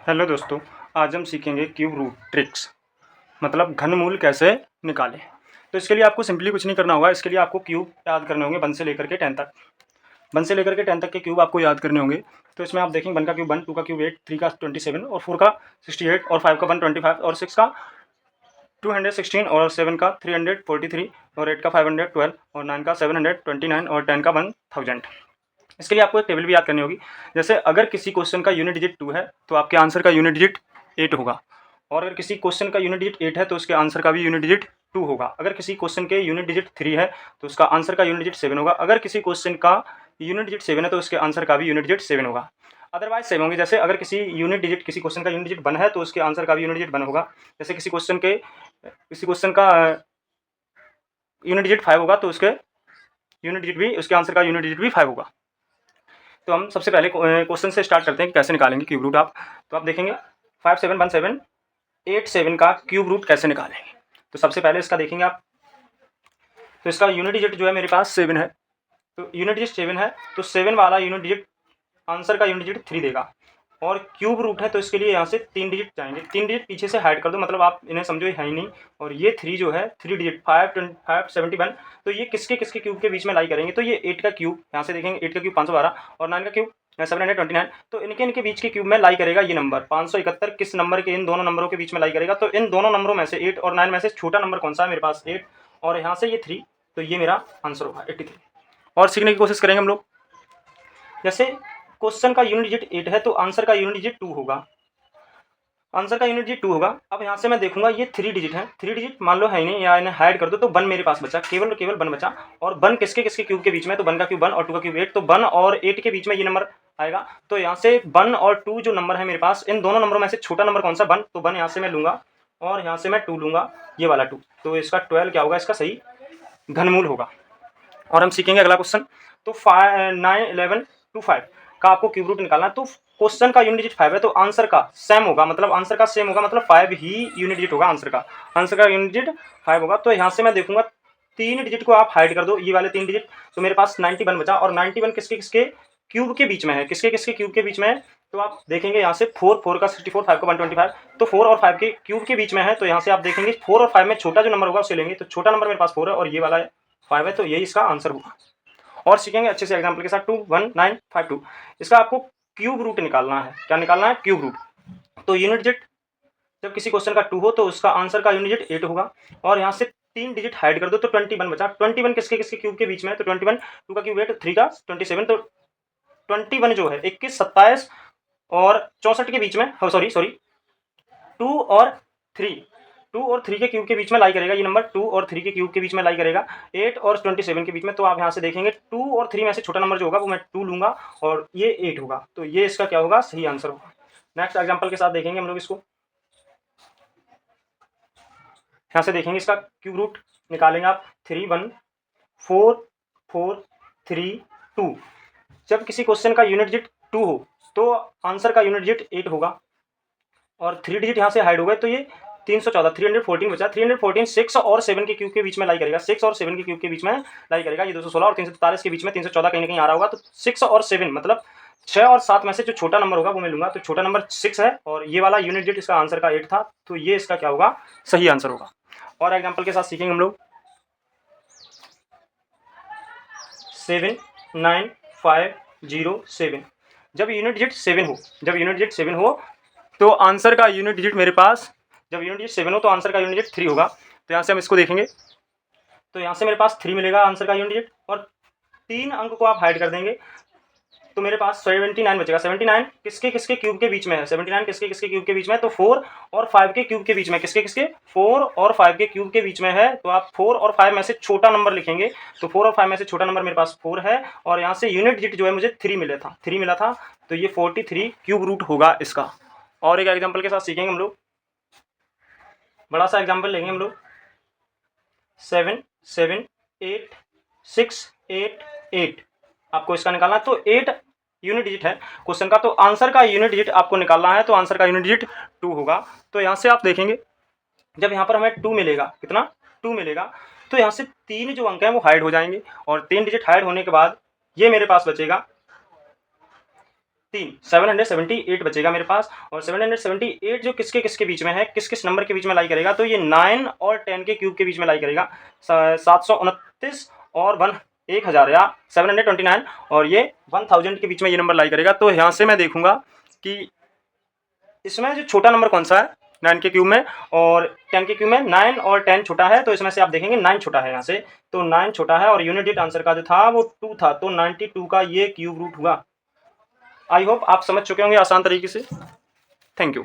Hello दोस्तों, आज हम सीखेंगे क्यूब रूट ट्रिक्स मतलब घनमूल कैसे निकालें। तो इसके लिए आपको सिंपली कुछ नहीं करना होगा। इसके लिए आपको क्यूब याद करने होंगे 1 से लेकर के 10 तक। 1 से लेकर के 10 तक के क्यूब आपको याद करने होंगे। तो इसमें आप देखेंगे 1 का क्यूब 1, 2 का क्यूब 8, 3 का 27 और 4 का 68 और 5 का 125 और 6 का 216 और 7 का 343 और 8 का 512 और 9 का 729 और 10 का 1000। इसके लिए आपको एक टेबल भी याद करनी होगी। जैसे अगर किसी क्वेश्चन का यूनिट डिजिट 2 है तो आपके आंसर का यूनिट डिजिट 8 होगा, और अगर किसी क्वेश्चन का यूनिट डिजिट 8 है तो उसके आंसर का भी यूनिट डिजिट 2 होगा। अगर किसी क्वेश्चन के यूनिट डिजिट 3 है तो उसका आंसर का यूनिट डिजिट 7 होगा। अगर किसी क्वेश्चन का यूनिट डिजिट 7 है तो उसके आंसर का भी यूनिट डिजिट 7 होगा। अदरवाइज सेम होंगे। जैसे अगर किसी क्वेश्चन का यूनिट डिजिट 1 है तो उसके आंसर का भी यूनिट डिजिट 1 होगा। जैसे किसी क्वेश्चन का यूनिट डिजिट 5 होगा तो उसके आंसर का यूनिट डिजिट भी 5 होगा। तो हम सबसे पहले क्वेश्चन से स्टार्ट करते हैं कि कैसे निकालेंगे क्यूब रूट। तो आप देखेंगे 571787 का क्यूब रूट कैसे निकालेंगे। तो सबसे पहले इसका देखेंगे आप। तो इसका यूनिट डिजिट जो है मेरे पास 7 है। तो यूनिट डिजिट 7 है तो 7 वाला यूनिट डिजिट आंसर का यूनिट डिजिट 3 देगा, और क्यूब रूट है तो इसके लिए यहाँ से 3 डिजिट जाएंगे। 3 डिजिट पीछे से हाइड कर दो, मतलब आप इन्हें समझो है ही नहीं। और ये 3 जो है 3 डिजिट 571, तो ये किसके किसके क्यूब के बीच में लाई करेंगे। तो ये 8 का क्यूब यहाँ से देखेंगे, 8 का क्यूब 512 और 9 का क्यूब 729, तो इनके बीच के क्यूब में लाई करेगा ये नंबर 571। किस नंबर के इन दोनों नंबरों के बीच में लाई करेगा। तो इन दोनों नंबरों में से 8 और 9 में से छोटा नंबर कौन सा है, मेरे पास 8 और यहाँ से ये 3, तो ये मेरा आंसर होगा 83। और सीखने की कोशिश करेंगे हम लोग। जैसे क्वेश्चन का यूनिट डिजिट 8 है तो आंसर का यूनिट डिजिट 2 होगा। आंसर का यूनिट डिजिट 2 होगा। अब यहाँ से मैं देखूंगा ये 3 डिजिट है, 3 डिजिट मान लो है नहीं, या इन्हें हाइड कर दो, तो 1 मेरे पास बचा, केवल 1 बचा। और 1 किसके किसके क्यूब के बीच में, तो 1 का क्यूब 1 और 2 का क्यूब 8, तो 1 और 8 के बीच में ये नंबर आएगा। तो यहाँ से 1 और 2 जो नंबर है मेरे पास, इन दोनों नंबरों में से छोटा नंबर कौन सा, 1, तो 1 यहाँ से मैं लूंगा और यहाँ से मैं 2 लूंगा, ये वाला 2। तो इसका 12 क्या होगा, इसका सही घनमूल होगा। और हम सीखेंगे अगला क्वेश्चन। तो 9 11 2 5 का आपको क्यूब रूट निकालना है। तो क्वेश्चन का यूनिट डिजिट 5 है तो आंसर का सेम होगा, मतलब आंसर का सेम होगा, मतलब 5 ही यूनिट डिजिट होगा आंसर का यूनिट डिजिट 5 होगा। तो यहाँ से मैं देखूंगा 3 डिजिट को आप हाइड कर दो, ये वाले 3 डिजिट, तो मेरे पास 91 बचा। और 91 किसके किसके क्यूब के बीच में है, किसके किसके क्यूब के बीच में है। तो आप देखेंगे यहाँ से 4 का 64, 5 का 125, तो 4 और 5 के क्यूब के बीच में है। तो यहाँ से आप देखेंगे 4 और 5 में छोटा जो नंबर होगा उसे लेंगे। तो छोटा नंबर मेरे पास 4 है और ये वाला 5 है, तो यही इसका आंसर होगा। और सीखेंगे अच्छे से एग्जांपल के साथ। 21952 इसका आपको क्यूब रूट निकालना है। क्या निकालना है, क्यूब रूट। तो यूनिट डिजिट जब किसी क्वेश्चन का 2 हो तो उसका आंसर का यूनिट डिजिट 8 होगा। और यहाँ से 3 डिजिट हाइड कर दो तो 21 बचा। 21 किसके किसके क्यूब के बीच में है, तो 21 2 का क्यूब 8, 3 का 27, तो 21 जो है 21, 27 और 64 के बीच में, सॉरी 2 और 3 के क्यूब के बीच में लाई करेगा ये नंबर। 2 और 3 के क्यूब के बीच में लाई करेगा 8 और 27 के बीच में। तो आप यहाँ से देखेंगे 2 और 3 में से छोटा नंबर जो होगा वो मैं 2 लूंगा और ये 8 होगा। तो ये इसका क्या होगा, सही आंसर होगा। नेक्स्ट एग्जांपल के साथ देखेंगे हम लोग इसको। यहाँ से देखेंगे इसका क्यूब रूट निकालेंगे आप। 3 1 4 4 3 2। जब किसी क्वेश्चन का यूनिट डिजिट 2 हो तो आंसर का यूनिट डिजिट 8 होगा और 3 डिजिट यहाँ से हाइड हो गए, तो ये 314 314 बचा। 314 6 और 7 के क्यूब के बीच में लाई करेगा, 6 और 7 के क्यूब के बीच में लाई करेगा। ये 216 और 343 के बीच में 314 कहीं ना कहीं आ रहा होगा। तो 6 और 7 मतलब 6 और 7 में से जो छोटा नंबर होगा वो मैं लूंगा। तो छोटा नंबर 6 है और ये वाला यूनिट डिजिट इसका आंसर का 8 था, तो ये इसका क्या होगा, सही आंसर होगा। और एग्जाम्पल के साथ सीखेंगे हम लोग। 79507 जब यूनिट डिजिट 7 हो तो आंसर का यूनिट डिजिट मेरे पास, जब यूनिट डिजिट 7 हो तो आंसर का यूनिट डिजिट 3 होगा। तो यहाँ से हम इसको देखेंगे। तो यहाँ से मेरे पास 3 मिलेगा आंसर का यूनिट डिजिट, और 3 अंक को आप हाइड कर देंगे तो मेरे पास 79 बचेगा। 79 किसके किसके क्यूब के बीच में है, 79 किसके किसके क्यूब के बीच में है, तो 4 और 5 के क्यूब के बीच में। किसके किसके, 4 और 5 के क्यूब के बीच में है। तो आप 4 और 5 में से छोटा नंबर लिखेंगे। तो 4 और 5 में से छोटा नंबर मेरे पास 4 है, और यहाँ से यूनिट डिजिट जो है मुझे 3 मिला था। तो ये 43 क्यूब रूट होगा इसका। और एक एग्जाम्पल के साथ सीखेंगे हम लोग। बड़ा सा एग्जाम्पल लेंगे हम लोग। 7 7 8 6 8 8 आपको इसका निकालना है। तो 8 यूनिट डिजिट है क्वेश्चन का, तो आंसर का यूनिट डिजिट आपको निकालना है। तो आंसर का यूनिट डिजिट 2 होगा। तो यहाँ से आप देखेंगे जब यहाँ पर हमें 2 मिलेगा, कितना 2 मिलेगा, तो यहाँ से 3 जो अंक हैं वो हाइड हो जाएंगे, और 3 डिजिट हाइड होने के बाद ये मेरे पास बचेगा 3 778 बचेगा मेरे पास। और 778 जो किसके किसके बीच में है, किस किस नंबर के बीच में लाई करेगा, तो ये 9 और 10 के क्यूब के बीच में लाई करेगा। 729 और 1000 या 729 और ये 1000 के बीच में ये नंबर लाई करेगा। तो यहाँ से मैं देखूंगा कि इसमें जो छोटा नंबर कौन सा है 9 के क्यूब में और 10 के क्यूब में। 9 और 10 छोटा है, तो इसमें से आप देखेंगे 9 छोटा है यहाँ से, तो 9 छोटा है और यूनिट डिजिट आंसर का जो था वो 2 था, तो 92 का ये क्यूब रूट हुआ। आई होप आप समझ चुके होंगे आसान तरीके से। Thank you.